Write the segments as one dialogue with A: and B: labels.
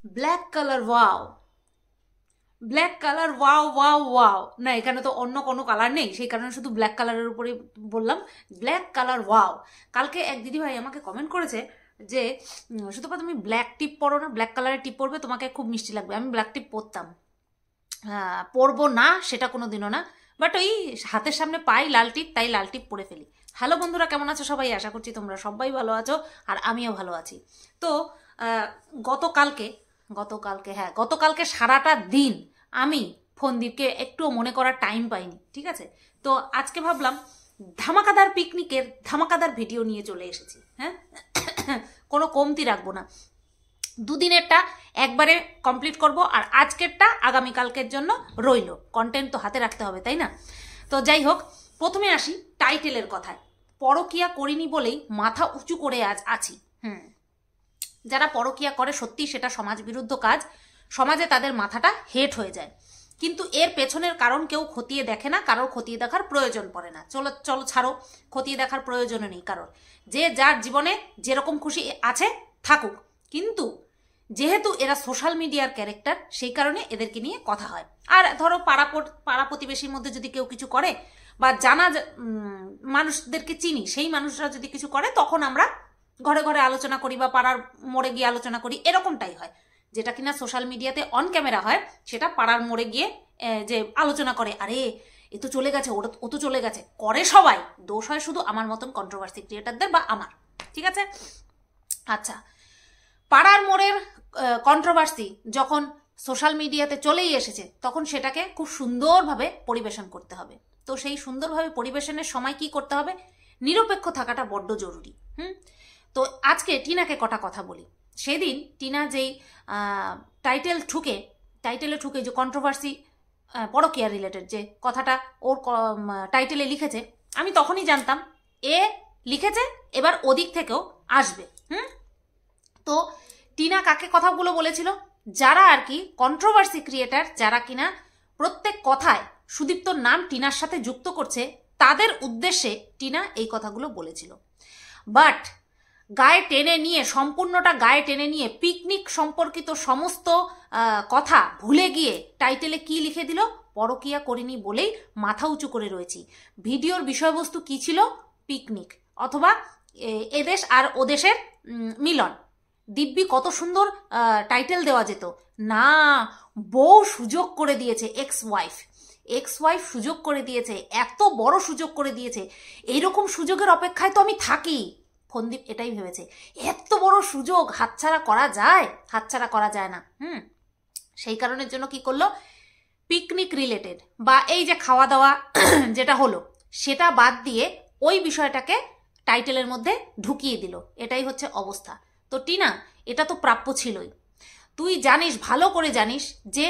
A: Black colour wow, black colour wow wow wow. না, এখানে তো অন্য কোনো কালার নেই, সেই কারণে শুধু ব্ল্যাক কালারের উপরে বললাম ব্ল্যাক কালার ওয়াও। কালকে এক দিদিভাই আমাকে কমেন্ট করেছে যে সুতপা তুমি ব্ল্যাক টিপ পরো না, ব্ল্যাক কালারের টিপ পরবে, তোমাকে খুব মিষ্টি লাগবে। আমি ব্ল্যাক টিপ পরতাম, পরবো না সেটা কোনো দিনও না, বাট ওই হাতের সামনে পাই লাল টিপ, তাই লাল টিপ পরে ফেলি। হ্যালো বন্ধুরা, কেমন আছো সবাই? আশা করছি তোমরা সবাই ভালো আছো, আর আমিও ভালো আছি। তো গতকালকে সারাটা দিন আমি ফোনদীপকে একটুও মনে করার টাইম পাইনি, ঠিক আছে? তো আজকে ভাবলাম ধামাকাদার পিকনিকের ধামাকাদার ভিডিও নিয়ে চলে এসেছি। হ্যাঁ, কোনো কমতি রাখবো না, দুদিনেরটা একবারে কমপ্লিট করব, আর আজকেরটা আগামীকালকের জন্য রইল। কন্টেন্ট তো হাতে রাখতে হবে, তাই না? তো যাই হোক, প্রথমে আসি টাইটেলের কথায়। পরকিয়া করিনি বলেই মাথা উঁচু করে আজ আছি। যারা পরকিয়া করে সত্যি সেটা সমাজ বিরুদ্ধ কাজ, সমাজে তাদের মাথাটা হেট হয়ে যায়, কিন্তু এর পেছনের কারণ কেউ খতিয়ে দেখে না, কারোর খতিয়ে দেখার প্রয়োজন পড়ে না। চলো চলো ছাড়ো, খতিয়ে দেখার প্রয়োজনও নেই কারোর, যে যার জীবনে যেরকম খুশি আছে থাকুক। কিন্তু যেহেতু এরা সোশ্যাল মিডিয়ার ক্যারেক্টার, সেই কারণে এদেরকে নিয়ে কথা হয়। আর ধরো পাড়া প্রতিবেশীর মধ্যে যদি কেউ কিছু করে, বা জানা মানুষদেরকে চিনি সেই মানুষরা যদি কিছু করে, তখন আমরা ঘরে ঘরে আলোচনা করি বা পাড়ার মোড়ে গিয়ে আলোচনা করি, এরকমটাই হয়। যেটা কিনা সোশ্যাল মিডিয়াতে অন ক্যামেরা হয়, সেটা পাড়ার মোড়ে গিয়ে যে আলোচনা করে, আরে এ তো চলে গেছে, ও তো চলে গেছে, করে সবাই। দোষ হয় শুধু আমার মতন কন্ট্রোভার্সি ক্রিয়েটারদের বা আমার, ঠিক আছে? আচ্ছা, পাড়ার মোড়ের কন্ট্রোভার্সি যখন সোশ্যাল মিডিয়াতে চলেই এসেছে, তখন সেটাকে খুব সুন্দরভাবে পরিবেশন করতে হবে। তো সেই সুন্দরভাবে পরিবেশনের সময় কি করতে হবে? নিরপেক্ষ থাকাটা বড্ড জরুরি। তো আজকে টিনাকে কটা কথা বলি। সেদিন টিনা যেই টাইটেলে ঠুকে যে কন্ট্রোভার্সি পরকীয়া রিলেটেড যে কথাটা ওর টাইটেলে লিখেছে, আমি তখনই জানতাম এ লিখেছে, এবার ওদিক থেকেও আসবে। তো টিনা কাকে কথাগুলো বলেছিল? যারা আর কি কন্ট্রোভার্সি ক্রিয়েটার, যারা কিনা প্রত্যেক কথায় সুদীপ্তর নাম টিনার সাথে যুক্ত করছে, তাদের উদ্দেশ্যে টিনা এই কথাগুলো বলেছিল। বাট সম্পূর্ণটা গায়ে টেনে নিয়ে পিকনিক সম্পর্কিত সমস্ত কথা ভুলে গিয়ে টাইটেলে কি লিখে দিল? পরকিয়া করিনি বলেই মাথা উঁচু করে রয়েছি। ভিডিওর বিষয়বস্তু কি ছিল? পিকনিক, অথবা এদেশ আর ওদেশের মিলন। দিব্যি কত সুন্দর টাইটেল দেওয়া যেত না, বউ সুযোগ করে দিয়েছে, এক্স ওয়াইফ সুযোগ করে দিয়েছে, এত বড় সুযোগ করে দিয়েছে। এইরকম সুযোগের অপেক্ষায় তো আমি থাকি। ফোনদীপ এটাই ভেবেছে, এত বড় সুযোগ হাতছাড়া করা যায়? হাতছাড়া করা যায় না। সেই কারণের জন্য কি করলো? পিকনিক রিলেটেড বা এই যে খাওয়া দাওয়া যেটা হলো, সেটা বাদ দিয়ে ওই বিষয়টাকে টাইটেলের মধ্যে ঢুকিয়ে দিল। এটাই হচ্ছে অবস্থা। তো টিনা, এটা তো প্রাপ্য ছিলই। তুই জানিস, ভালো করে জানিস, যে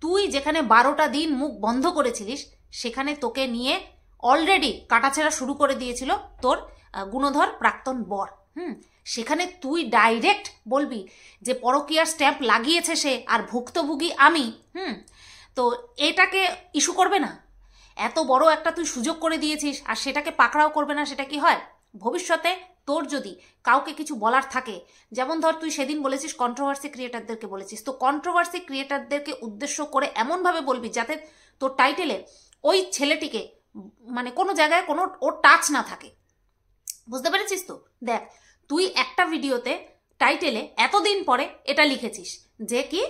A: তুই যেখানে 12টা দিন মুখ বন্ধ করেছিলিস, সেখানে তোকে নিয়ে অলরেডি কাটাছেড়া শুরু করে দিয়েছিল তোর গুণধর প্রাক্তন বর। সেখানে তুই ডাইরেক্ট বলবি যে পরকীয়ার স্ট্যাম্প লাগিয়েছে সে, আর ভুক্তভোগী আমি। তো এটাকে ইস্যু করবে না? এত বড় একটা তুই সুযোগ করে দিয়েছিস, আর সেটাকে পাকড়াও করবে না? সেটা কি হয়? ভবিষ্যতে তোর যদি কাউকে কিছু বলার থাকে, যেমন ধর তুই সেদিন বলেছিস কন্ট্রোভার্সি ক্রিয়েটারদেরকে বলেছিস, তো কন্ট্রোভার্সি ক্রিয়েটারদেরকে উদ্দেশ্য করে এমনভাবে বলবি যাতে তোর টাইটেলে ওই ছেলেটিকে মানে কোনো জায়গায় কোনো ওর টাচ না থাকে। বুঝতে পেরেছিস তো? দেখ, তুই একটা ভিডিওতে টাইটেলে এতদিন পরে এটা লিখেছিস যে কি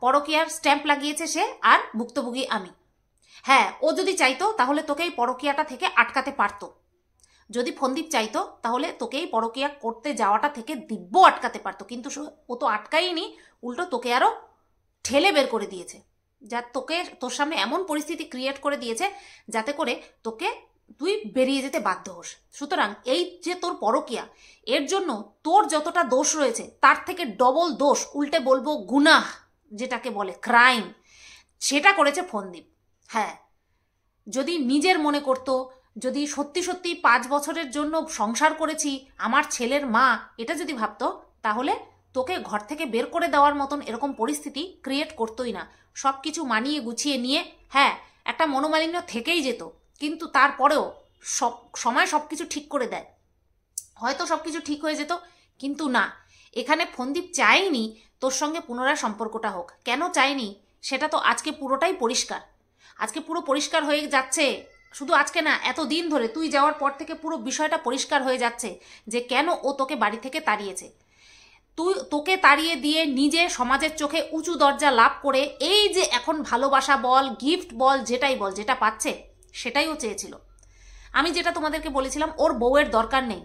A: পরকীয়ার স্ট্যাম্প লাগিয়েছে সে, আর ভুক্তভোগী আমি। হ্যাঁ, ও যদি চাইতো তাহলে তোকে এই পরকীয়াটা থেকে আটকাতে পারতো। যদি ফোনদীপ চাইতো তাহলে তোকে এই পরকীয়া করতে যাওয়াটা থেকে দিব্য আটকাতে পারতো, কিন্তু ও তো আটকায়নি, উল্টো তোকে আরো ঠেলে বের করে দিয়েছে। যা তোর সামনে এমন পরিস্থিতি ক্রিয়েট করে দিয়েছে যাতে করে তুই বেরিয়ে যেতে বাধ্য হোস। সুতরাং এই যে তোর পরকীয়া, এর জন্য তোর যতটা দোষ রয়েছে তার থেকে ডবল দোষ, উল্টে বলবো গুনাহ, যেটাকে বলে ক্রাইম, সেটা করেছে ফোনদীপ। হ্যাঁ, যদি নিজের মনে করতো, যদি সত্যি সত্যি 5 বছরের জন্য সংসার করেছি, আমার ছেলের মা, এটা যদি ভাবতো, তাহলে তোকে ঘর থেকে বের করে দেওয়ার মতন এরকম পরিস্থিতি ক্রিয়েট করতোই না। সব কিছু মানিয়ে গুছিয়ে নিয়ে, হ্যাঁ একটা মনোমালিন্য থেকেই যেত, কিন্তু তারপরেও সময় সব কিছু ঠিক করে দেয়, হয়তো সব কিছু ঠিক হয়ে যেত। কিন্তু না, এখানে ফোনদীপ চায়নি তোর সঙ্গে পুনরায় সম্পর্কটা হোক। কেন চায়নি সেটা তো আজকে পুরোটাই পরিষ্কার, আজকে পুরো পরিষ্কার হয়ে যাচ্ছে। শুধু আজকে না, এতদিন ধরে তুই যাওয়ার পর থেকে পুরো বিষয়টা পরিষ্কার হয়ে যাচ্ছে যে কেন ও তোকে বাড়ি থেকে তাড়িয়েছে। তোকে তাড়িয়ে দিয়ে নিজে সমাজের চোখে উঁচু দরজা লাভ করে এই যে এখন ভালোবাসা বল, গিফট বল, যেটাই বল, যেটা পাচ্ছে সেটাই ও চেয়েছিল। আমি যেটা তোমাদেরকে বলেছিলাম, ওর বউয়ের দরকার নেই।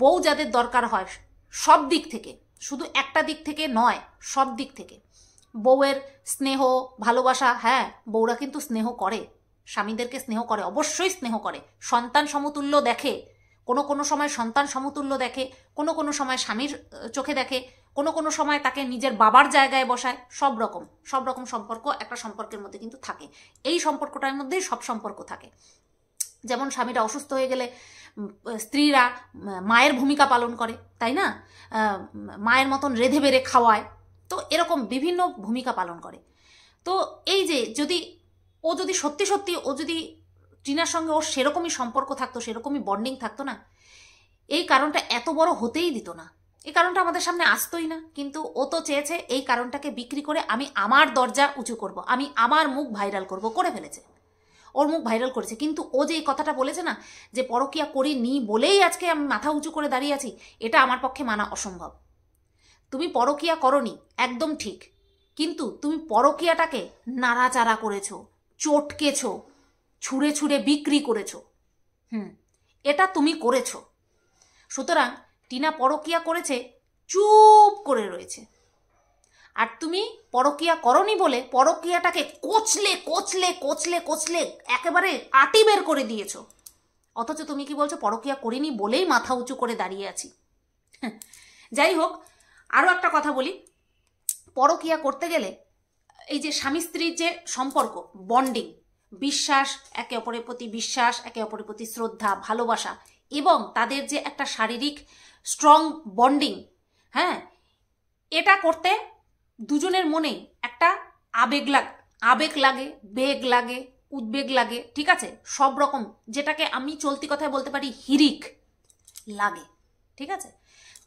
A: বউ যাদের দরকার হয় সব দিক থেকে, শুধু একটা দিক থেকে নয়, সব দিক থেকে বউয়ের স্নেহ ভালোবাসা। হ্যাঁ, বউরা কিন্তু স্নেহ করে, স্বামীদেরকে স্নেহ করে, অবশ্যই স্নেহ করে, সন্তান সমতুল্য দেখে, কোনো সময় সন্তান সমতুল্য দেখে, কোনো সময় স্বামীর চোখে দেখে, কোনো সময় তাকে নিজের বাবার জায়গায় বসায়। সব রকম সম্পর্ক একটা সম্পর্কের মধ্যে কিন্তু থাকে। এই সম্পর্কটার মধ্যেই সব সম্পর্ক থাকে। যেমন স্বামীরা অসুস্থ হয়ে গেলে স্ত্রীরা মায়ের ভূমিকা পালন করে, তাই না? মায়ের মতন রেঁধে বেড়ে খাওয়ায়। তো এরকম বিভিন্ন ভূমিকা পালন করে। তো এই যে যদি সত্যি ও যদি টিনার সঙ্গে ওর সেরকমই সম্পর্ক থাকতো, সেরকমই বন্ডিং থাকতো না, এই কারণটা এত বড় হতেই দিত না, এই কারণটা আমাদের সামনে আসতোই না। কিন্তু ও তো চেয়েছে এই কারণটাকে বিক্রি করে আমি আমার দরজা উঁচু করব, আমি আমার মুখ ভাইরাল করব, করে ফেলেছে। ওর মুখ ভাইরাল করেছে। কিন্তু ও যে এই কথাটা বলেছে না, যে পরকীয়া করিনি বলেই আজকে আমি মাথা উঁচু করে দাঁড়িয়ে আছি, এটা আমার পক্ষে মানা অসম্ভব। তুমি পরকীয়া করনি, একদম ঠিক, কিন্তু তুমি পরকীয়াটাকে নাড়াচাড়া করেছো, চটকেছো, ছুঁড়ে ছুঁড়ে বিক্রি করেছো। এটা তুমি করেছো। সুতরাং টিনা পরকীয়া করেছে, চুপ করে রয়েছে। আর তুমি পরকীয়া করনি বলে পরকীয়াটাকে কোচলে কোচলে কোচলে কোচলে একেবারে আটি বের করে দিয়েছ। অথচ তুমি কি বলছো, পরকীয়া করিনি বলেই মাথা উঁচু করে দাঁড়িয়ে আছি। যাই হোক, আরও একটা কথা বলি, পরকীয়া করতে গেলে এই যে স্বামী স্ত্রীর যে সম্পর্ক, বন্ডিং, বিশ্বাস, একে অপরের প্রতি বিশ্বাস, একে অপরের প্রতি শ্রদ্ধা, ভালোবাসা, এবং তাদের যে একটা শারীরিক স্ট্রং বন্ডিং, হ্যাঁ, এটা করতে দুজনের মনেই একটা আবেগ লাগে, বেগ লাগে, উদ্বেগ লাগে, ঠিক আছে, সব রকম, যেটাকে আমি চলতি কথায় বলতে পারি হিরিক লাগে, ঠিক আছে।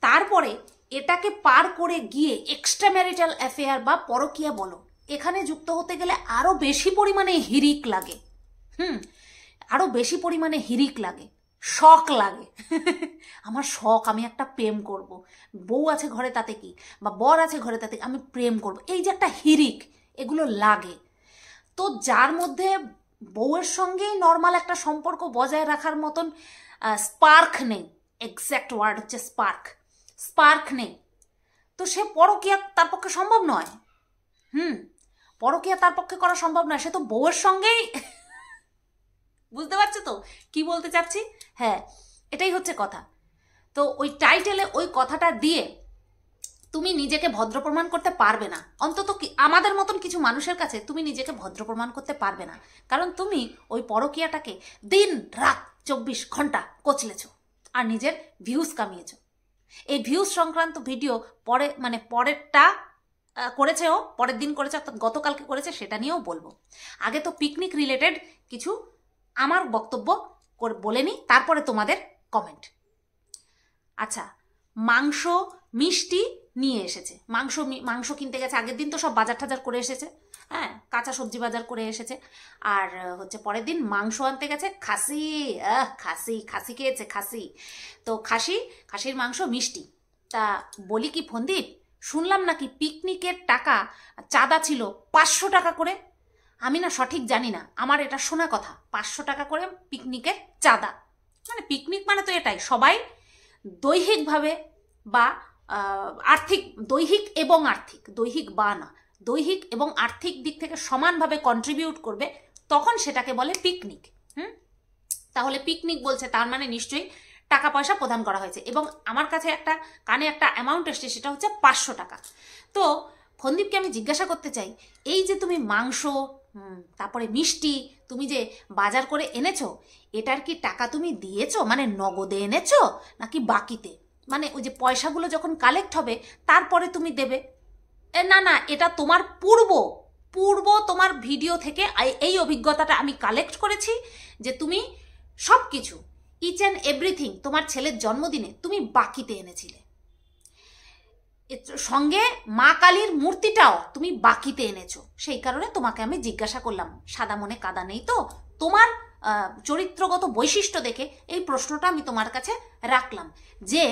A: তারপরে এটাকে পার করে গিয়ে এক্সট্রা ম্যারিটাল অ্যাফেয়ার বা পরকীয়া বলো, এখানে যুক্ত হতে গেলে আরো বেশি পরিমাণে হিরিক লাগে, আরো বেশি পরিমাণে হিরিক লাগে, শখ লাগে। আমার শখ, আমি একটা প্রেম করব, বউ আছে ঘরে তাতে কি, বা বর আছে ঘরে তাতে আমি প্রেম করব, এই যে একটা হিরিক, এগুলো লাগে। তো যার মধ্যে বউয়ের সঙ্গেই নর্মাল একটা সম্পর্ক বজায় রাখার মতন স্পার্ক নেই, এক্স্যাক্ট ওয়ার্ড হচ্ছে স্পার্ক নেই, তো সে পরকীয়া তার পক্ষে সম্ভব নয়। পরকীয়া তার পক্ষে করা সম্ভব নয়, সে তো বউয়ের সঙ্গেই, বুঝতে পারছো তো কি বলতে চাচ্ছি? হ্যাঁ, এটাই হচ্ছে কথা। তো ওই টাইটেলে ওই কথাটা দিয়ে তুমি নিজেকে ভদ্র প্রমাণ করতে পারবে না, অন্তত আমাদের মতন কিছু মানুষের কাছে তুমি নিজেকে ভদ্র প্রমাণ করতে পারবে না, কারণ তুমি ওই পরকীয়াটাকে দিন রাত 24 ঘন্টা কচলেছো আর নিজের ভিউজ কামিয়েছো। এই ভিউজ সংক্রান্ত ভিডিও পরেরটা করেছে, ও পরের দিন করেছে, অর্থাৎ গতকালকে করেছে, সেটা নিয়েও বলবো। আগে তো পিকনিক রিলেটেড কিছু আমার বক্তব্য বলে নিই, তারপরে তোমাদের কমেন্ট। আচ্ছা, মাংস মিষ্টি নিয়ে এসেছে, মাংস কিনতে গেছে, আগের দিন তো সব বাজার টাজার করে এসেছে, হ্যাঁ, কাঁচা সবজি বাজার করে এসেছে, আর হচ্ছে পরের দিন মাংস আনতে গেছে, খাসি খেয়েছে, তো খাসির মাংস মিষ্টি। তা বলি কি ফন্দীপ, শুনলাম নাকি পিকনিকের টাকা চাঁদা ছিল 500 টাকা করে। আমি না সঠিক জানি না, আমার এটা শোনা কথা, 500 টাকা করে পিকনিকের চাঁদা। মানে পিকনিক মানে তো এটাই, সবাই দৈহিকভাবে বা দৈহিক এবং আর্থিক দিক থেকে সমানভাবে কন্ট্রিবিউট করবে, তখন সেটাকে বলে পিকনিক। তাহলে পিকনিক বলছে, তার মানে নিশ্চয়ই টাকা পয়সা প্রদান করা হয়েছে, এবং আমার কাছে কানে একটা অ্যামাউন্ট এসছে, সেটা হচ্ছে 500 টাকা। তো ফন্দীপকে আমি জিজ্ঞাসা করতে চাই, এই যে তুমি মাংস, তারপরে মিষ্টি তুমি যে বাজার করে এনেছো, এটার কি টাকা তুমি দিয়েছো, মানে নগদে এনেছো নাকি বাকিতে, মানে ওই যে পয়সাগুলো যখন কালেক্ট হবে তারপরে তুমি দেবে? না, এটা তোমার পূর্ব তোমার ভিডিও থেকে এই অভিজ্ঞতাটা আমি কালেক্ট করেছি, যে তুমি সব কিছু ইচ অ্যান্ড এভরিথিং তোমার ছেলের জন্মদিনে তুমি বাকিতে এনেছিলে। সঙ্গে মা কালীর মূর্তিটাও তুমি বাকিতে এনেছো, সেই কারণে তোমাকে আমি জিজ্ঞাসা করলাম। সাদা মনে কাদা নেই তো, তোমার চরিত্রগত বৈশিষ্ট্য দেখে এই প্রশ্নটা আমি তোমার কাছে রাখলাম যে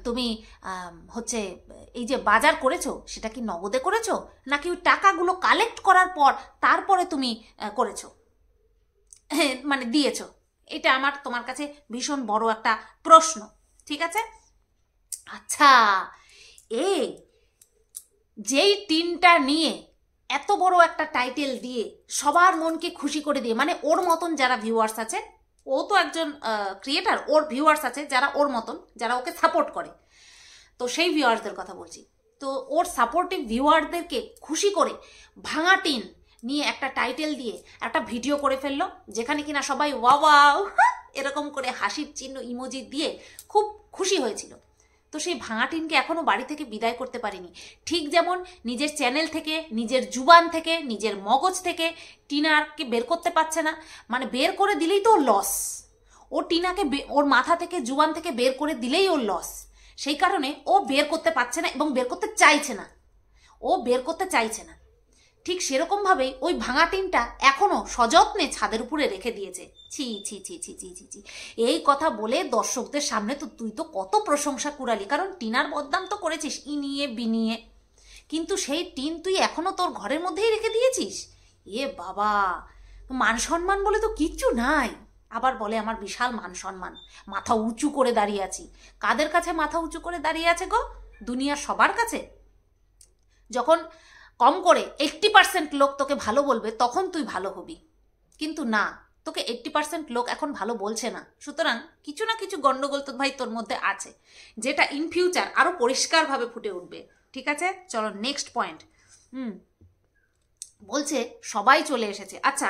A: তুমি হচ্ছে এই যে বাজার করেছো সেটা কি নগদে করেছো নাকি ওই টাকাগুলো কালেক্ট করার পর তারপরে তুমি করেছো, মানে দিয়েছো? এটা আমার তোমার কাছে ভীষণ বড় একটা প্রশ্ন, ঠিক আছে? আচ্ছা, এই যেই টিনটা নিয়ে এত বড় একটা টাইটেল দিয়ে সবার মনকে খুশি করে দিয়ে, মানে ওর মতন যারা ভিউয়ার্স আছে, ও তো একজন ক্রিয়েটার, ওর ভিউয়ার্স আছে যারা ওর মতন, যারা ওকে সাপোর্ট করে, তো সেই ভিউয়ার্সদের কথা বলছি। তো ওর সাপোর্টিভ ভিউয়ারদেরকে খুশি করে ভাঙা টিন নিয়ে একটা টাইটেল দিয়ে একটা ভিডিও করে ফেললো, যেখানে কিনা সবাই ওয়াও এরকম করে হাসির চিহ্ন ইমোজি দিয়ে খুব খুশি হয়েছিল। তো সেই ভাঙা টিনকে এখনো বাড়ি থেকে বিদায় করতে পারিনি। ঠিক যেমন নিজের চ্যানেল থেকে, নিজের জুবান থেকে, নিজের মগজ থেকে টিনাকে বের করতে পারছে না, মানে বের করে দিলেই তো ওর লস। ও টিনাকে ওর মাথা থেকে, জুবান থেকে বের করে দিলেই ওর লস। সেই কারণে ও বের করতে পারছে না এবং বের করতে চাইছে না, ও বের করতে চাইছে না। ঠিক সেরকমভাবেই ওই ভাঙা টিনটা এখনো সযত্নে ছাদের উপরে রেখে দিয়েছে। ছি ছি ছি ছি ছি ছি ছি, এই কথা বলে দর্শকদের সামনে তো তুই তো কত প্রশংসা কুড়ালি, কারণ টিনার বদনাম তো করেছিস ইনিয়ে বিনিয়ে, কিন্তু সেই টিন তুই এখনো তোর ঘরের মধ্যেই রেখে দিয়েছিস। এ বাবা, মান সম্মান বলে তো কিচ্ছু নাই। আবার বলে আমার বিশাল মান সম্মান, মাথা উঁচু করে দাঁড়িয়ে আছি। কাদের কাছে মাথা উঁচু করে দাঁড়িয়ে আছে গো? দুনিয়ার সবার কাছে। যখন কম করে 80% লোক তোকে ভালো বলবে তখন তুই ভালো হবি, কিন্তু না, তোকে 80% লোক এখন ভালো বলছে না। সুতরাং কিছু না কিছু গন্ডগোল তো ভাই তোর মধ্যে আছে, যেটা ইন ফিউচার আরো পরিষ্কারভাবে ফুটে উঠবে, ঠিক আছে? চলো নেক্সট পয়েন্ট। বলছে সবাই চলে এসেছে। আচ্ছা,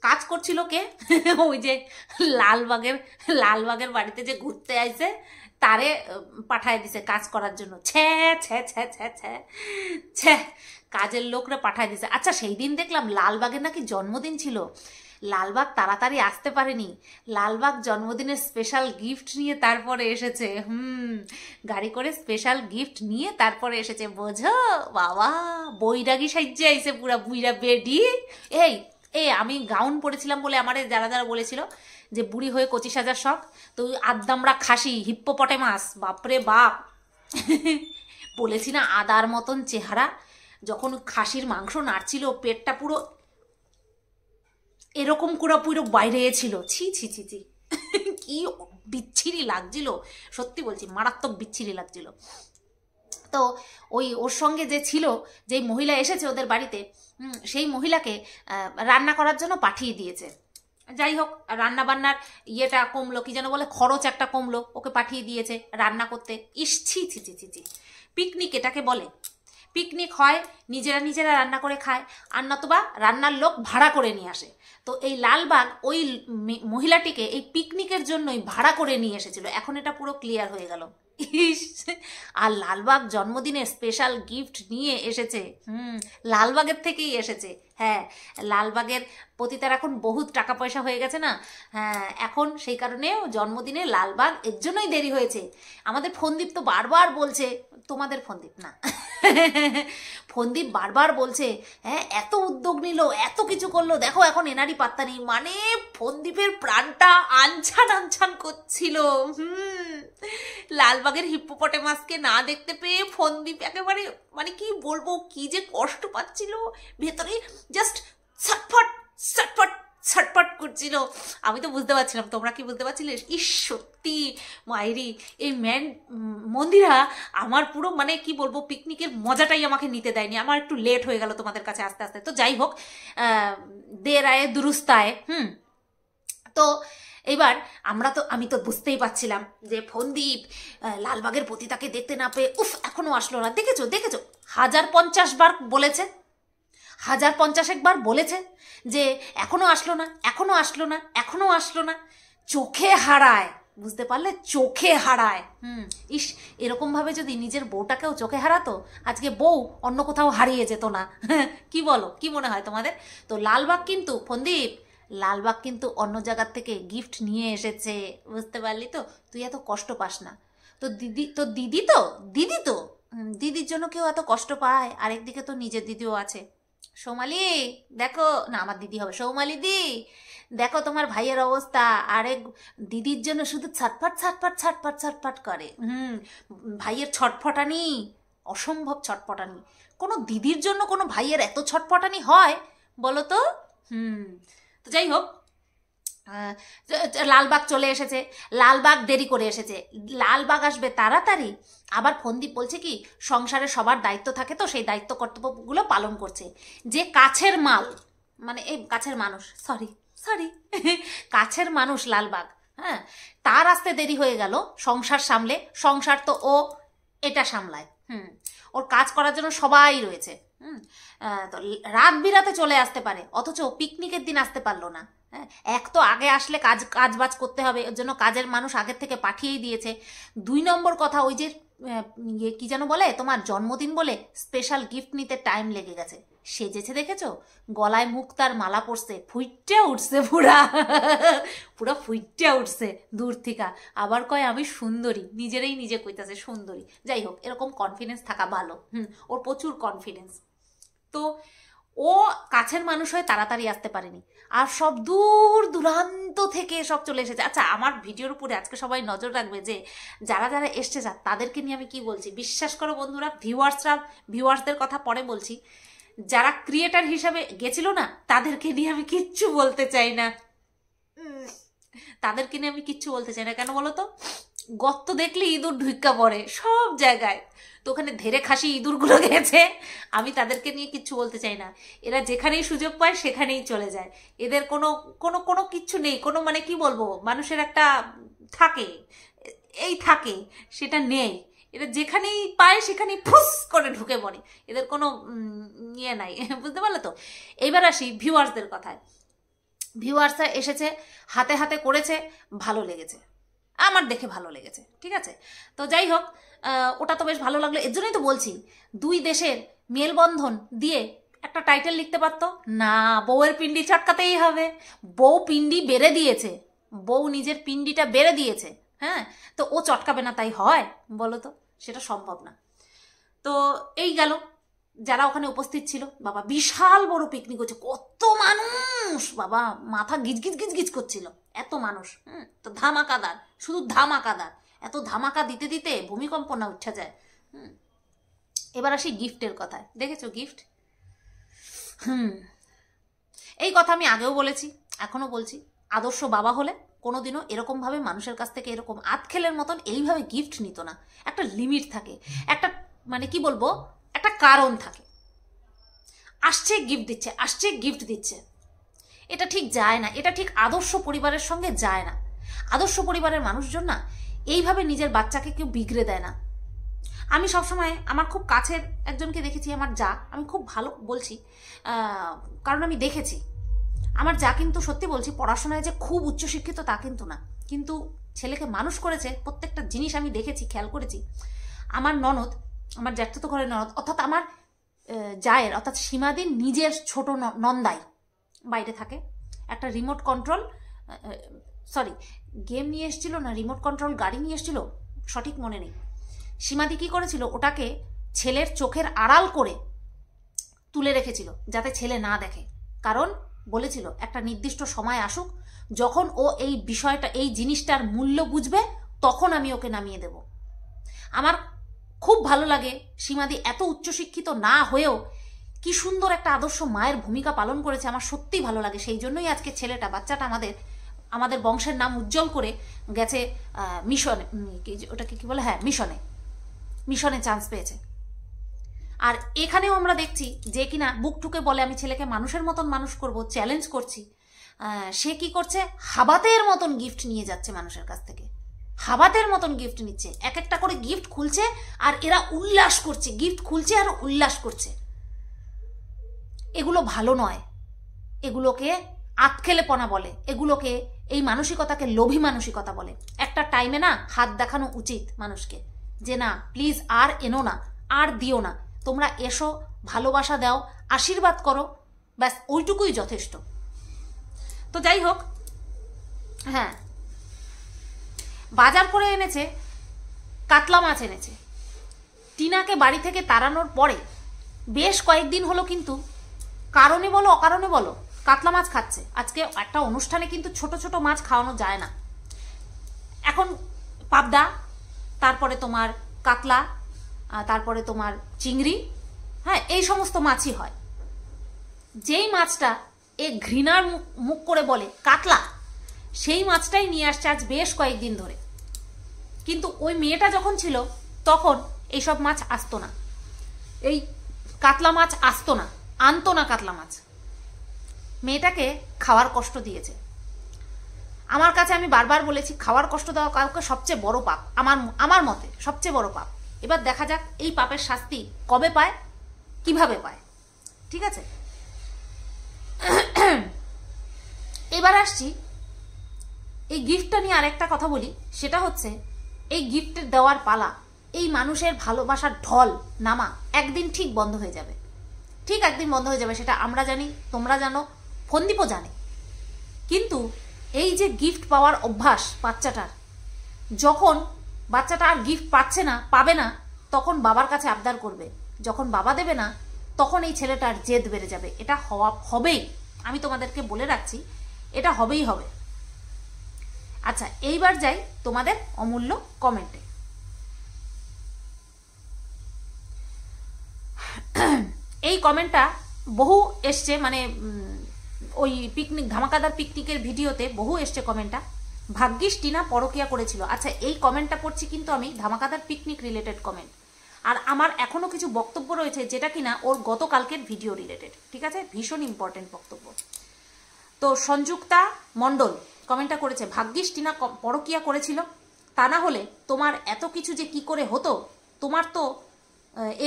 A: কাজ করছিল কে? ওই যে লালবাগের বাড়িতে যে ঘুরতে আইছে তারে পাঠায় দিছে কাজ করার জন্য। ছ্যা ছ্যা ছ্যা ছ্যা ছ্যা ছ্যা, কাজের লোকরা পাঠায় দিছে। আচ্ছা, সেই দিন দেখলাম লালবাগের নাকি জন্মদিন ছিল, লালবাগ তাড়াতাড়ি আসতে পারেনি, লালবাগ জন্মদিনের স্পেশাল গিফট নিয়ে তারপরে এসেছে। গাড়ি করে স্পেশাল গিফট নিয়ে তারপরে এসেছে, বোঝো বাবা, বৈরাগী সাজ্জে আইছে পুরা বুইরা বেডি। এই আমি গাউন পরেছিলাম বলে আমারে যারা যারা বলেছিল যে বুড়ি হয়ে 25,000 শখ, তো আদ্দামরা খাসি হিপ্পোপটেমাস, বাপরে বাপ, বলেছি না আদার মতন চেহারা, যখন খাসির মাংস নাড়ছিল পেটটা পুরো এরকম করে পুরো বাইরে ছিল। ছি ছি ছি ছি, কি বিচ্ছিরি লাগছিল, সত্যি বলছি মারাত্মক বিচ্ছিরি লাগছিল। তো ওর সঙ্গে যে ছিল, যেই মহিলা এসেছে ওদের বাড়িতে, সেই মহিলাকে রান্না করার জন্য পাঠিয়ে দিয়েছে। যাই হোক, রান্না বান্নার ইয়েটা কমলো, কি যেন বলে, খরচ একটা কমলো, ওকে পাঠিয়ে দিয়েছে রান্না করতে। ইস ছি ছি ছি ছি ছি, পিকনিক এটাকে বলে? পিকনিক হয় নিজেরা রান্না করে খায়, আর নতুবা রান্নার লোক ভাড়া করে নিয়ে আসে। তো এই লালবাগ ওই মহিলাটিকে এই পিকনিকের জন্যই ভাড়া করে নিয়ে এসেছিল। এখন এটা পুরো ক্লিয়ার হয়ে গেল। আর লালবাগ জন্মদিনের স্পেশাল গিফট নিয়ে এসেছে, লালবাগের থেকেই এসেছে। হ্যাঁ, লালবাগের প্রতি তার এখন বহুত টাকা পয়সা হয়ে গেছে না, হ্যাঁ, এখন সেই কারণে জন্মদিনে লালবাগ এর জন্যই দেরি হয়েছে। আমাদের ফোনদীপ তো বারবার বলছে, তোমাদের ফোনদীপ না, ফোনদীপ বারবার বলছে, হ্যাঁ এত উদ্যোগ নিল, এত কিছু করলো, দেখো এখন এনারই পাত্তা নেই। মানে ফোনদীপের প্রাণটা আনছান আনছান করছিল। লালবাগের হিপ্পোপটেমাসকে না দেখতে পেয়ে ফোনদীপ একেবারে, মানে কি বলবো, কি যে কষ্ট পাচ্ছিল ভেতরে, জাস্ট ছটফট ছটফট ছটফট করছিল। আমি তো বুঝতে পারছিলাম, তোমরা কি বুঝতে পারছিলে? ইস সত্যি মায়েরি, এই মন্দিরা আমার পুরো, মানে কি বলবো, পিকনিকের মজাটাই আমাকে নিতে দেয়নি। আমার একটু লেট হয়ে গেল তোমাদের কাছে আস্তে আস্তে। তো যাই হোক, দের আয়ে দুরুস্ত আয়ে। তো এবার আমি তো বুঝতেই পারছিলাম যে ফোনদীপ লালবাগের পতিতাকে দেখতে না পেয়ে এখনো আসলো না। দেখেছো 1050 বার বলেছে, 1051 বার বলেছে যে এখনো আসলো না, এখনো আসলো না, এখনো আসলো না। চোখে হারায়, বুঝতে পারলে, চোখে হারায়। ইস, এরকম ভাবে যদি নিজের বউটাকেও চোখে হারাতো, আজকে বউ অন্য কোথাও হারিয়ে যেত না। কি বলো, কি মনে হয় তোমাদের? তো লালবাগ কিন্তু, ফোনদীপ, লালবাগ কিন্তু অন্য জায়গার থেকে গিফট নিয়ে এসেছে, বুঝতে পারলি তো? তুই এত কষ্ট পাস না। তো দিদি তো দিদির জন্য কেউ এত কষ্ট পায়, আরেকদিকে তো নিজের দিদিও আছে। সৌমালি দেখো, না আমার দিদি হবে, সৌমালি দি দেখো তোমার ভাইয়ের অবস্থা, আরেক দিদির জন্য শুধু ছটফট ছটফট ছটফট ছটফট করে। ভাইয়ের ছটফটানি অসম্ভব ছটফটানি। কোনো দিদির জন্য কোনো ভাইয়ের এত ছটফটানি হয় বলো তো? তো যাই হোক, লালবাগ চলে এসেছে, লালবাগ দেরি করে এসেছে, লালবাগ আসবে তাড়াতাড়ি। আবার ফন্দীপ বলছে কি সংসারে সবার দায়িত্ব থাকে, তো সেই দায়িত্ব কর্তব্যগুলো পালন করছে। যে কাছের মাল, মানে এই কাছের মানুষ, সরি কাছের মানুষ লালবাগ, হ্যাঁ, তার আসতে দেরি হয়ে গেল সংসার সামলে। সংসার তো ও এটা সামলায়, ওর কাজ করার জন্য সবাই রয়েছে। তো রাত বিরাতে চলে আসতে পারে, অথচ পিকনিকের দিন আসতে পারলো না। এক তো আগে আসলে কাজ বাজ করতে হবে, ওর জন্য কাজের মানুষ আগের থেকে পাঠিয়েই দিয়েছে। 2 নম্বর কথা, ওই যে কি যেন বলে, তোমার জন্মদিন বলে স্পেশাল গিফট নিতে টাইম লেগে গেছে। সেজেছে দেখেছো, গলায় মুক্তার মালা পরছে, ফুইটে উঠছে, পুরা ফুইটে উঠছে দূর থেকে। আবার কয় আমি সুন্দরী, নিজেরাই নিজে কইতাছে সুন্দরী। যাই হোক, এরকম কনফিডেন্স থাকা ভালো। ওর প্রচুর কনফিডেন্স। তো ও কাছের মানুষ হয়ে তাড়াতাড়ি আসতে পারেনি, আর সব দূর দূরান্ত থেকে সব চলে এসেছে। আচ্ছা, আমার ভিডিওর উপরে আজকে সবাই নজর রাখবে যে যারা যারা এসছে তাদেরকে নিয়ে আমি কি বলছি। বিশ্বাস করো বন্ধুরা, ভিউয়ার্সদের কথা পরে বলছি, যারা ক্রিয়েটার হিসাবে গেছিল না তাদেরকে নিয়ে আমি কিচ্ছু বলতে চাই না, তাদেরকে নিয়ে আমি কিচ্ছু বলতে চাই না। কেন বলো তো? গর্ত দেখলে ইঁদুর ঢুইক্কা পড়ে সব জায়গায়, তো ওখানে ধেরে খাসি ইঁদুরগুলো গেছে, আমি তাদেরকে নিয়ে কিচ্ছু বলতে চাই না। এরা যেখানেই সুযোগ পায় সেখানেই চলে যায়, এদের কোনো কোনো কোনো কিচ্ছু নেই, কোনো মানে কি বলবো, মানুষের একটা থাকে, থাকে সেটা নেই। এরা যেখানেই পায় সেখানেই ফুস করে ঢুকে পড়ে, এদের কোনো ইয়ে নাই, বুঝতে পারলে তো? এবার আসি ভিউয়ার্সদের কথায়। ভিউয়ার্সরা এসেছে, হাতে হাতে করেছে, ভালো লেগেছে, আমার দেখে ভালো লেগেছে, ঠিক আছে। তো যাই হোক, ওটা তো বেশ ভালো লাগলো। এর জন্যই তো বলছি, 2 দেশের মেলবন্ধন দিয়ে একটা টাইটেল লিখতে পারতো না, বউয়ের পিন্ডি চটকাতেই হবে। বউ পিন্ডি বেড়ে দিয়েছে, বউ নিজের পিন্ডিটা বেড়ে দিয়েছে, হ্যাঁ, তো ও চটকাবে না তাই হয় বলো তো? সেটা সম্ভব না। তো এই গেল, যারা ওখানে উপস্থিত ছিল, বাবা বিশাল বড় পিকনিক হচ্ছে, কত মানুষ, বাবা মাথা গিজ করছিল, এত মানুষ। তো ধামাকাদার, শুধু ধামাকাদার, এত ধামাকা দিতে দিতে ভূমিকম্প না উঠে যায়। এবার আসি গিফটের কথায়। দেখেছো গিফট? এই কথা আমি আগেও বলেছি, এখনো বলছি, আদর্শ বাবা হলে কোনোদিনও এরকমভাবে মানুষের কাছ থেকে এরকম আতখেলের মতন এইভাবে গিফট নিত না। একটা লিমিট থাকে, একটা মানে কি বলবো, একটা কারণ থাকে। আসছে গিফট দিচ্ছে, এটা ঠিক যায় না, এটা ঠিক আদর্শ পরিবারের সঙ্গে যায় না। আদর্শ পরিবারের মানুষজন না এইভাবে নিজের বাচ্চাকে কেউ বিগড়ে দেয় না। আমি সবসময় আমার খুব কাছের একজনকে দেখেছি, আমার যা, আমি খুব ভালো বলছি কারণ আমি দেখেছি। আমার যা কিন্তু সত্যি বলছি, পড়াশোনায় যে খুব উচ্চশিক্ষিত তা কিন্তু না, কিন্তু ছেলেকে মানুষ করেছে, প্রত্যেকটা জিনিস আমি দেখেছি, খেয়াল করেছি। আমার ননদ, আমার জ্যাঠতো ঘরের ননদ, অর্থাৎ আমার জায়ের, অর্থাৎ সীমাদির নিজের ছোট নন্দাই বাইরে থাকে, একটা রিমোট কন্ট্রোল গেম নিয়ে এসেছিল না রিমোট কন্ট্রোল গাড়ি নিয়ে এসেছিল, সঠিক মনে নেই। সীমাদি কি করেছিল, ওটাকে ছেলের চোখের আড়াল করে তুলে রেখেছিল যাতে ছেলে না দেখে, কারণ বলেছিল একটা নির্দিষ্ট সময় আসুক, যখন ও এই বিষয়টা, এই জিনিসটার মূল্য বুঝবে, তখন আমি ওকে নামিয়ে দেব। আমার খুব ভালো লাগে, সীমাদি এত উচ্চশিক্ষিত না হয়েও কি সুন্দর একটা আদর্শ মায়ের ভূমিকা পালন করেছে, আমার সত্যিই ভালো লাগে। সেই জন্যই আজকে ছেলেটা, বাচ্চাটা আমাদের বংশের নাম উজ্জ্বল করে গেছে মিশনে, ওটাকে কি বলে, হ্যাঁ মিশনে চান্স পেয়েছে। আর এখানেও আমরা দেখছি যে কিনা বুক ঠুকে বলে আমি ছেলেকে মানুষের মতন মানুষ করব, চ্যালেঞ্জ করছি, সে কি করছে, হাবাতের মতন গিফট নিয়ে যাচ্ছে মানুষের কাছ থেকে, হাবাতের মতন গিফট নিচ্ছে, এক একটা করে গিফট খুলছে আর এরা উল্লাস করছে, গিফট খুলছে আর উল্লাস করছে। এগুলো ভালো নয়, এগুলোকে আতখেলেপনা বলে, এগুলোকে, এই মানসিকতাকে লোভী মানসিকতা বলে। একটা টাইমে না হাত দেখানো উচিত মানুষকে, যে না প্লিজ আর এনো না, আর দিও না, তোমরা এসো, ভালোবাসা দাও, আশীর্বাদ করো, ব্যাস ওইটুকুই যথেষ্ট। তো যাই হোক, হ্যাঁ, বাজার করে এনেছে, কাতলা মাছ এনেছে, টিনাকে বাড়ি থেকে তাড়ানোর পরে বেশ কয়েকদিন হলো কিন্তু কারণে বলো অকারণে বলো কাতলা মাছ খাচ্ছে। আজকে একটা অনুষ্ঠানে কিন্তু ছোট ছোট মাছ খাওয়ানো যায় না। এখন পাবদা, তারপরে তোমার কাতলা, তারপরে তোমার চিংড়ি, হ্যাঁ এই সমস্ত মাছই হয়। যেই মাছটা এ ঘৃণার মুখ করে বলে কাতলা, সেই মাছটাই নিয়ে আসছে আজ বেশ কয়েকদিন ধরে। কিন্তু ওই মেয়েটা যখন ছিল তখন এইসব মাছ আসতো না, এই কাতলা মাছ আসতো না, আনতো না কাতলা মাছ। মেয়েটাকে খাওয়ার কষ্ট দিয়েছে। আমার কাছে আমি বারবার বলেছি খাওয়ার কষ্ট দেওয়া কাউকে সবচেয়ে বড় পাপ, আমার মতে সবচেয়ে বড় পাপ। এবার দেখা যাক এই পাপের শাস্তি কবে পায়, কিভাবে পায়। ঠিক আছে, এবার আসছি এই গিফটটা নিয়ে আরেকটা কথা বলি। সেটা হচ্ছে এই গিফট দেওয়ার পালা, এই মানুষের ভালোবাসার ঢল নামা একদিন ঠিক বন্ধ হয়ে যাবে, ঠিক একদিন বন্ধ হয়ে যাবে। সেটা আমরা জানি, তোমরা জানো, ফন্দীপও জানে। কিন্তু এই যে গিফট পাওয়ার অভ্যাস বাচ্চাটার, যখন বাচ্চাটা আর গিফট পাচ্ছে না, পাবে না, তখন বাবার কাছে আবদার করবে। যখন বাবা দেবে না তখন এই ছেলেটার জেদ বেড়ে যাবে। এটা হবেই, আমি তোমাদেরকে বলে রাখছি, এটা হবেই হবে। আচ্ছা, এইবার যাই তোমাদের অমূল্য কমেন্টে। এই কমেন্টটা বহু এসছে, মানে ওই পিকনিক, ধামাকাদার পিকনিকের ভিডিওতে বহু এসছে কমেন্টটা। ভাগ্যিস টিনা পরকিয়া করেছিল। আচ্ছা, এই কমেন্টটা পড়ছি কিন্তু আমি ধামাকাদার পিকনিক রিলেটেড কমেন্ট, আর আমার এখনো কিছু বক্তব্য রয়েছে যেটা কিনা ওর গতকালকের ভিডিও রিলেটেড। ঠিক আছে, ভীষণ ইম্পর্টেন্ট বক্তব্য। তো সংযুক্তা মণ্ডল কমেন্টটা করেছে, ভাগ্যিস টিনা পরকিয়া করেছিল, তা না হলে তোমার এত কিছু যে কি করে হতো। তোমার তো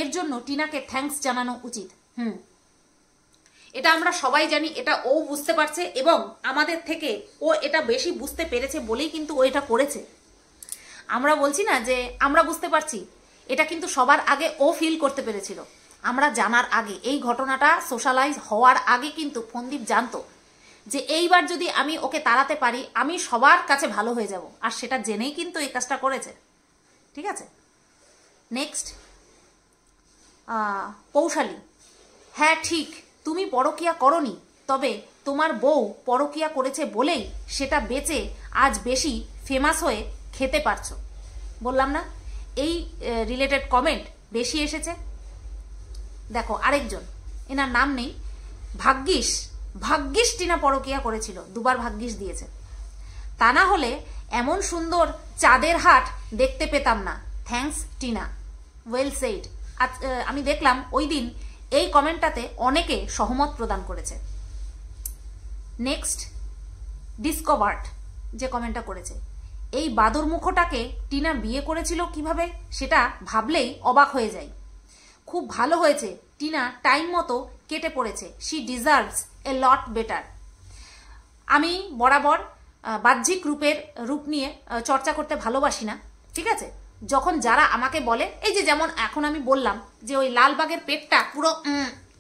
A: এর জন্য টিনাকে থ্যাঙ্কস জানানো উচিত। এটা আমরা সবাই জানি, এটা ও বুঝতে পারছে এবং আমাদের থেকে ও এটা বেশি বুঝতে পেরেছে বলেই কিন্তু ও এটা করেছে। আমরা বলছি না যে আমরা বুঝতে পারছি, এটা কিন্তু সবার আগে ও ফিল করতে পেরেছিল। আমরা জানার আগে, এই ঘটনাটা সোশ্যালাইজ হওয়ার আগে কিন্তু ফন্দীপ জানতো যে এইবার যদি আমি ওকে তাড়াতে পারি আমি সবার কাছে ভালো হয়ে যাব, আর সেটা জেনেই কিন্তু এই কাজটা করেছে। ঠিক আছে, নেক্সট পৌশালী, হ্যাঁ ঠিক, তুমি পরকিয়া করনি, তবে তোমার বউ পরকিয়া করেছে বলেই সেটা বেচে আজ বেশি ফেমাস হয়ে খেতে পারছো। বললাম না এই রিলেটেড কমেন্ট বেশি এসেছে। দেখো আরেকজন, এনার নাম নেই, ভাগ্যিস টিনা পরকিয়া করেছিল, দুবার ভাগ্যিস দিয়েছে, তা না হলে এমন সুন্দর চাঁদের হাট দেখতে পেতাম না। Thanks Tina, well said. আমি দেখলাম ওই দিন এই কমেন্টটাতে অনেকে সহমত প্রদান করেছে। নেক্সট ডিসকভার্ড যে কমেন্টটা করেছে, এই বাদর মুখটাকে টিনা বিয়ে করেছিল কিভাবে সেটা ভাবলেই অবাক হয়ে যায়। খুব ভালো হয়েছে, টিনা টাইম মতো কেটে পড়েছে, she deserves A lot better. আমি বরাবর বাহ্যিক রূপ নিয়ে চর্চা করতে ভালোবাসি না। ঠিক আছে, যখন যারা আমাকে বলে, এই যে যেমন এখন আমি বললাম যে ওই লালবাগের পেটটা পুরো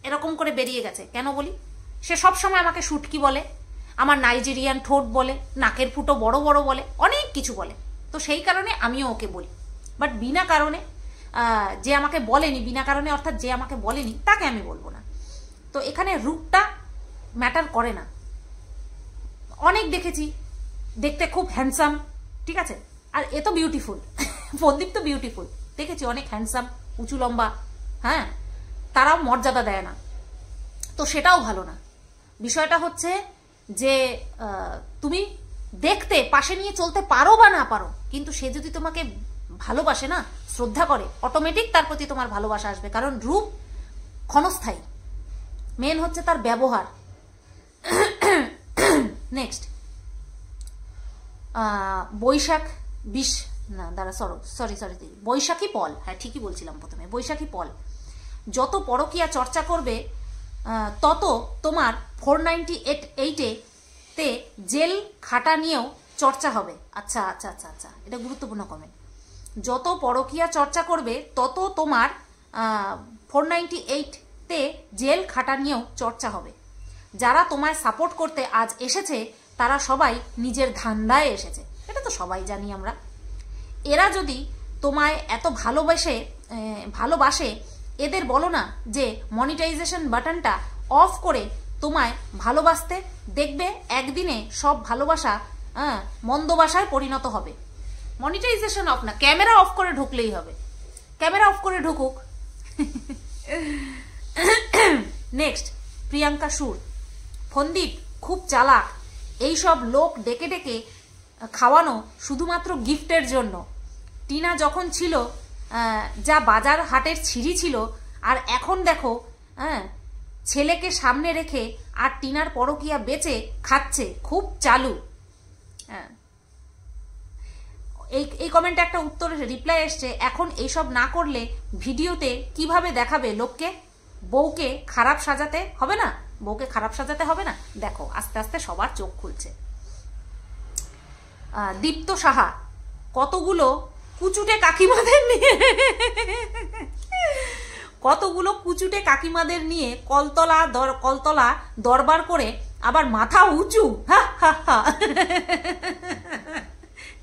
A: এরকম করে বেরিয়ে গেছে, কেন বলি? সে সব সময় আমাকে শুটকি বলে, আমার নাইজেরিয়ান ঠোঁট বলে, নাকের ফুটো বড় বড় বলে, অনেক কিছু বলে। তো সেই কারণে আমিও ওকে বলি। বাট বিনা কারণে যে আমাকে বলেনি, বিনা কারণে অর্থাৎ যে আমাকে বলেনি তাকে আমি বলবো না। তো এখানে রূপটা ম্যাটার করে না। অনেক দেখেছি দেখতে খুব হ্যান্ডসাম, ঠিক আছে, আর এ তো বিউটিফুল, ফন্দীপ তো বিউটিফুল, দেখেছি অনেক হ্যান্ডসাম, উঁচু লম্বা, হ্যাঁ, তারাও মর্যাদা দেয় না, তো সেটাও ভালো না। বিষয়টা হচ্ছে যে তুমি দেখতে পাশে নিয়ে চলতে পারো বা না পারো, কিন্তু সে যদি তোমাকে ভালোবাসে না, শ্রদ্ধা করে, অটোমেটিক তার প্রতি তোমার ভালোবাসা আসবে। কারণ রূপ ক্ষণস্থায়ী, মেন হচ্ছে তার ব্যবহার। নেক্সট বৈশাখী পল, হ্যাঁ ঠিকই বলছিলাম প্রথমে, বৈশাখী পল, যত পরকীয়া চর্চা করবে তত তোমার 498-তে জেল খাটা নিয়েও চর্চা হবে। আচ্ছা আচ্ছা আচ্ছা আচ্ছা, এটা গুরুত্বপূর্ণ কমেন্ট। যত পরকীয়া চর্চা করবে তত তোমার 498-তে জেল খাটা নিয়েও চর্চা হবে। যারা তোমায় সাপোর্ট করতে আজ এসেছে তারা সবাই নিজের ধান্দায় এসেছে, এটা তো সবাই জানি আমরা। এরা যদি তোমায় এত ভালোবেসে ভালোবাসে এদের বলো না যে মনিটাইজেশন বাটনটা অফ করে তোমায় ভালোবাসতে, দেখবে একদিনে সব ভালোবাসা মন্দবাসায় পরিণত হবে। মনিটাইজেশন অফ না, ক্যামেরা অফ করে ঢুকলেই হবে, ক্যামেরা অফ করে ঢুকুক। নেক্সট, প্রিয়াঙ্কা সুর। ফন্দীপ খুব চালাক, এইসব লোক ডেকে ডেকে খাওয়ানো শুধুমাত্র গিফটের জন্য। টিনা যখন ছিল যা বাজার হাটের ছিঁড়ি ছিল, আর এখন দেখো ছেলেকে সামনে রেখে আর টিনার পরকিয়া বেচে খাচ্ছে, খুব চালু। এই কমেন্টে একটা উত্তর রিপ্লাই এসছে, এখন এইসব না করলে ভিডিওতে কিভাবে দেখাবে লোককে? বউকে খারাপ সাজাতে হবে না, বউকে খারাপ সাজাতে হবে না। দেখো আস্তে আস্তে সবার চোখ খুলছে। দীপ্ত সাহা, কতগুলো কুচুটে কাকিমাদের নিয়ে কলতলা দরবার করে আবার মাথা উঁচু।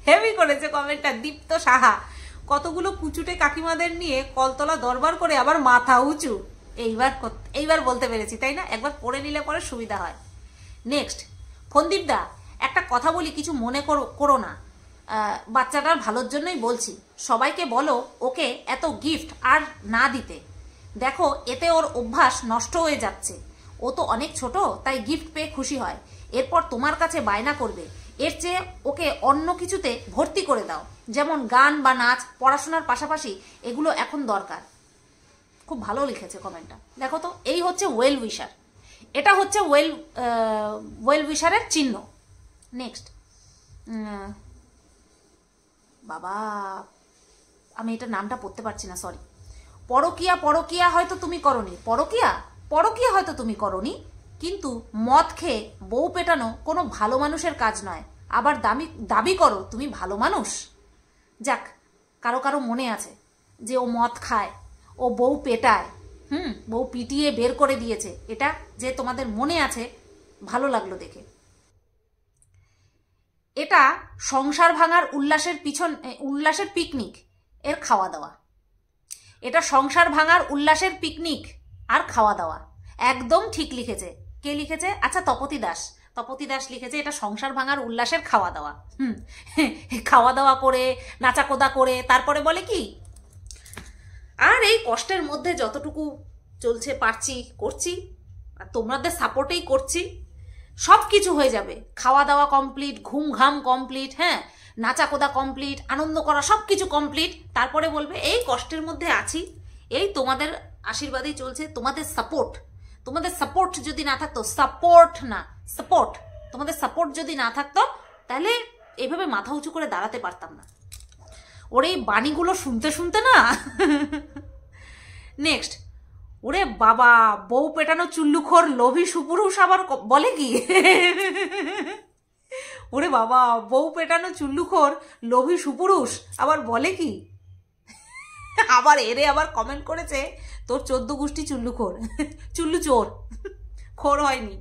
A: হেভি করেছে কমেন্টটা দীপ্ত সাহা। কতগুলো কুচুটে কাকিমাদের নিয়ে কলতলা দরবার করে আবার মাথা উঁচু। এইবার বলতে পেরেছি, তাই না? একবার পড়ে নিলে পরে সুবিধা হয়। নেক্সট, ফন্দীপ দা, একটা কথা বলি, কিছু মনে করো না, বাচ্চাটার ভালোর জন্যই বলছি। সবাইকে বলো ওকে এত গিফট আর না দিতে। দেখো এতে ওর অভ্যাস নষ্ট হয়ে যাচ্ছে। ও তো অনেক ছোট, তাই গিফট পেয়ে খুশি হয়, এরপর তোমার কাছে বায়না করবে। এর চেয়ে ওকে অন্য কিছুতে ভর্তি করে দাও, যেমন গান বা নাচ, পড়াশোনার পাশাপাশি এগুলো এখন দরকার। খুব ভালো লিখেছে কমেন্টটা, দেখো তো। এই হচ্ছে ওয়েল উইশার, এটা হচ্ছে ওয়েল উইশারের চিহ্ন। নেক্সট, বাবা আমি এটা নামটা পড়তে পারছি না, সরি। পরকিয়া হয়তো তুমি করনি, পরকিয়া হয়তো তুমি করনি, কিন্তু মদ খেয়ে বউ পেটানো কোনো ভালো মানুষের কাজ নয়। আবার দাবি করো তুমি ভালো মানুষ। যাক, কারো মনে আছে যে ও মদ খায়, ও বউ পেটায়, বউ পিটিয়ে বের করে দিয়েছে, এটা যে তোমাদের মনে আছে, ভালো লাগলো দেখে। এটা সংসার ভাঙার উল্লাসের পিকনিক এর খাওয়া দাওয়া। এটা সংসার ভাঙার উল্লাসের পিকনিক আর খাওয়া দাওয়া, একদম ঠিক লিখেছে। কে লিখেছে? আচ্ছা, তপতি দাস লিখেছে এটা সংসার ভাঙার উল্লাসের খাওয়া দাওয়া। খাওয়া দাওয়া করে, নাচাকোদা করে, তারপরে বলে কি, আর এই কষ্টের মধ্যে যতটুকু চলছে পারছি করছি, আর তোমাদের সাপোর্টেই করছি, সব কিছু হয়ে যাবে। খাওয়া দাওয়া কমপ্লিট, ঘুম ঘাম কমপ্লিট, নাচাকোদা কমপ্লিট, আনন্দ করা সব কিছু কমপ্লিট, তারপরে বলবে এই কষ্টের মধ্যে আছি, এই তোমাদের আশীর্বাদেই চলছে, তোমাদের সাপোর্ট যদি না থাকতো, তোমাদের সাপোর্ট যদি না থাকতো, তাহলে এইভাবে মাথা উঁচু করে দাঁড়াতে পারতাম না। ওর এই বাণীগুলো শুনতে না। নেক্সট, ওরে বাবা, বউ পেটানো চুল্লুখোর লোভী সুপুরুষ আবার বলে কি? ওরে বাবা, বউ পেটানো চুল্লুখোর লোভী সুপুরুষ আবার বলে কি? আবার আবার কমেন্ট করেছে, তোর 14 গোষ্ঠী চুল্লুখোর, চুল্লু চোর, খোর হয়নি।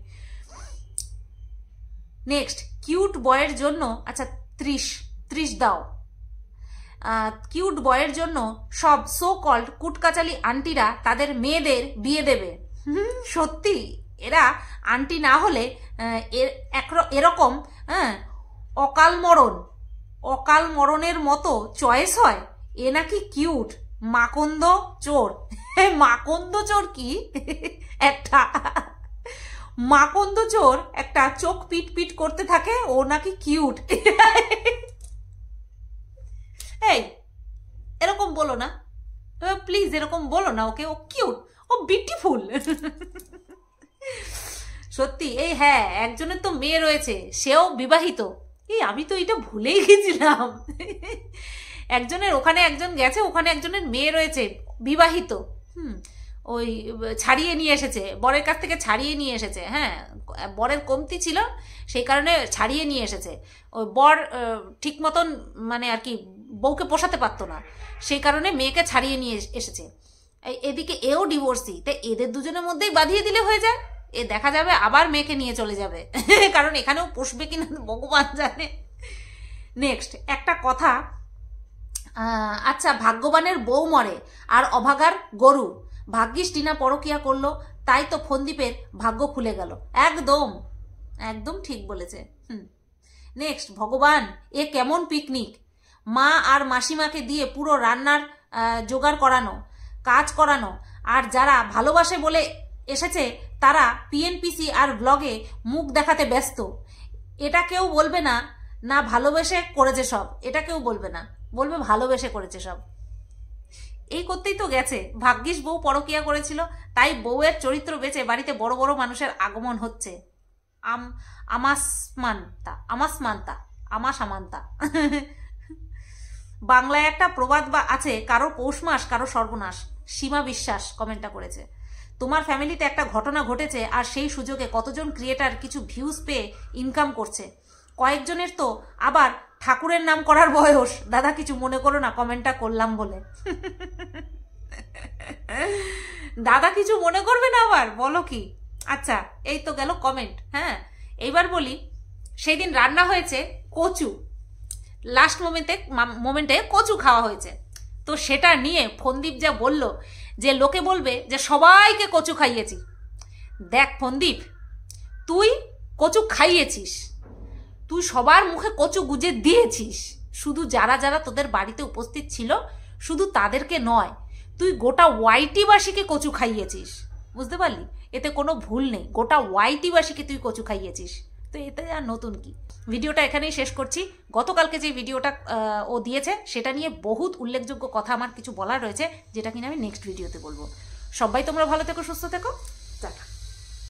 A: নেক্সট, কিউট বয়ের জন্য, আচ্ছা 30 দাও। কিউট বয়ের জন্য সব সো কল্ড কুটকাচালি আন্টিরা তাদের মেয়েদের বিয়ে দেবে। সত্যি, এরা আন্টি না হলে এরকম অকাল মরণের মতো চয়েস হয়। এ নাকি কিউট, মাকন্দ চোর। মাকন্দ চোর কি? মাকন্দ চোর একটা চোখ পিট করতে থাকে, ও নাকি কিউট। এই এরকম বলো না প্লিজ, এরকম বলো না ওকে, ও কিউট, ও বিউটিফুল। সত্যি, এই একজনের তো মেয়ে রয়েছে, সেও বিবাহিত। আমি তো এটা ভুলেই গেছিলাম। একজনের ওখানে একজন গেছে, ওখানে একজনের মেয়ে রয়েছে, বিবাহিত। ওই ছাড়িয়ে নিয়ে এসেছে, বরের কাছ থেকে ছাড়িয়ে নিয়ে এসেছে। বরের কমতি ছিল, সেই কারণে ছাড়িয়ে নিয়ে এসেছে। ওই বর ঠিক মতন মানে আর কি বউকে পোষাতে পারতো না, সেই কারণে মেয়েকে ছাড়িয়ে নিয়ে এসেছে। এদিকে এও ডিভোর্সি, তাই এদের দুজনের মধ্যেই বাঁধিয়ে দিলে হয়ে যায়। দেখা যাবে আবার মেয়েকে নিয়ে চলে যাবে, কারণ এখানেও পুষবে কিনা ভগবান জানে। নেক্সট, একটা কথা আচ্ছা, ভাগ্যবানের বউ মরে আর অভাগার গরু। ভাগ্যিস টিনা পরকিয়া করলো, তাই তো ফন্দীপের ভাগ্য খুলে গেল। একদম একদম ঠিক বলেছে। নেক্সট, ভগবান এ কেমন পিকনিক! মা আর মাসিমাকে দিয়ে পুরো রান্নার জোগাড় করানো, কাজ করানো, আর যারা ভালোবাসে বলে এসেছে তারা পিএনপিসি আর ব্লগে মুখ দেখাতে ব্যস্ত। এটা কেউ বলবে না না ভালোবেসে করেছে সব, এটা কেউ বলবে না, বলবে ভালোবেসে করেছে সব। এই করতেই তো গেছে। ভাগ্যিস বউ পরকিয়া করেছিল, তাই বউয়ের চরিত্র বেঁচে বাড়িতে বড় বড় মানুষের আগমন হচ্ছে। আমাসামান্তা বাংলায় একটা প্রবাদ বা আছে, কারো পৌষ মাস কারো সর্বনাশ। সীমা বিশ্বাস কমেন্টটা করেছে। তোমার ফ্যামিলিতে একটা ঘটনা ঘটেছে আর সেই সুযোগে কতজন ক্রিয়েটার কিছু ভিউজ পেয়ে ইনকাম করছে। কয়েকজনের তো আবার ঠাকুরের নাম করার বয়স। দাদা কিছু মনে করো না, কমেন্টটা করলাম বলে। দাদা কিছু মনে করবে না আবার, বলো কি? আচ্ছা, এই তো গেল কমেন্ট। হ্যাঁ, এইবার বলি, সেই দিন রান্না হয়েছে কচু, লাস্ট মোমেন্টে কচু খাওয়া হয়েছে। তো সেটা নিয়ে ফন্দীপ যা বলল যে লোকে বলবে যে সবাইকে কচু খাইয়েছি। দেখ ফন্দীপ, তুই কচু খাইয়েছিস, তুই সবার মুখে কচু গুজে দিয়েছিস, শুধু যারা যারা তোদের বাড়িতে উপস্থিত ছিল শুধু তাদেরকে নয়, তুই গোটা ওয়াইটিবাসীকে কচু খাইয়েছিস। বুঝতে পারলি? এতে কোনো ভুল নেই, গোটা ওয়াইটিবাসীকে তুই কচু খাইয়েছিস। তো এতে আর নতুন কি? ভিডিওটা এখানেই শেষ করছি। গতকালকে যে ভিডিওটা ও দিয়েছে সেটা নিয়ে বহুত উল্লেখযোগ্য কথা আমার কিছু বলার রয়েছে, যেটা কিনা আমি নেক্সট ভিডিওতে বলবো। সবাই তোমরা ভালো থেকো, সুস্থ থেকো।